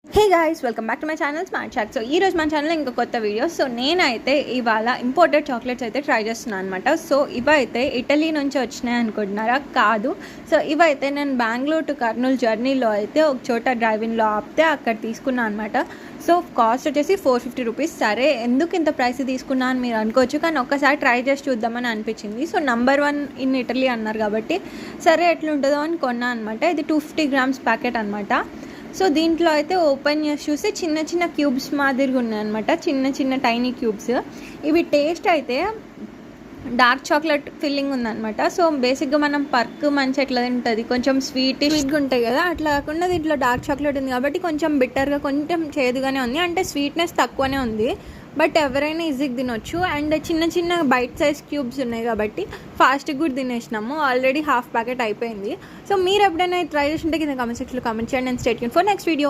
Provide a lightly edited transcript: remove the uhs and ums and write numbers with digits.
Hey guys, welcome back to my channel smart chat. So ఈరోజు మన ఛానల్లో ఇంకా కొత్త వీడియో. సో నేనైతే ఇవాళ ఇంపోర్టెడ్ చాక్లెట్స్ అయితే ట్రై చేస్తున్నాను అనమాట. సో ఇవైతే ఇటలీ నుంచి వచ్చినాయి అనుకుంటున్నారా? కాదు. సో ఇవైతే నేను బెంగళూరు టు కర్నూలు జర్నీలో అయితే ఒక చోట డ్రైవింగ్లో ఆపితే అక్కడ తీసుకున్నాను అనమాట. సో కాస్ట్ వచ్చేసి 450 రూపీస్. సరే, ఎందుకు ఇంత ప్రైస్ తీసుకున్నా అని మీరు అనుకోవచ్చు, కానీ ఒక్కసారి ట్రై చేసి చూద్దామని అనిపించింది. సో నంబర్ 1 ఇన్ ఇటలీ అన్నారు కాబట్టి సరే ఎట్లుంటుందో అని కొన్నా అనమాట. ఇది 250 గ్రామ్స్ ప్యాకెట్ అనమాట. సో దీంట్లో అయితే ఓపెన్ చేసి చూస్తే చిన్న చిన్న క్యూబ్స్ మాదిరిగా ఉన్నాయన్నమాట, చిన్న చిన్న టైనీ క్యూబ్స్. ఇవి టేస్ట్ అయితే డార్క్ చాక్లెట్ ఫిల్లింగ్ ఉందన్నమాట. సో బేసిక్గా మనం పర్క్ మంచి ఎట్లా తింటుంది, కొంచెం స్వీట్గా ఉంటాయి కదా, అట్లా కాకుండా దీంట్లో డార్క్ చాక్లెట్ ఉంది కాబట్టి కొంచెం బిట్టర్గా, కొంచెం చేదుగానే ఉంది. అంటే స్వీట్నెస్ తక్కువనే ఉంది, బట్ ఎవరైనా ఈజీగా తినొచ్చు. అండ్ చిన్న చిన్న బైట్ సైజ్ క్యూబ్స్ ఉన్నాయి కాబట్టి ఫాస్ట్గా కూడా తినేసినాము. ఆల్రెడీ హాఫ్ ప్యాకెట్ అయిపోయింది. సో మీరు ఎప్పుడైనా ట్రై చేసి ఉంటే కింద కామెంట్ సెక్షన్లో కామెంట్ చేయండి. And stay tune for next video.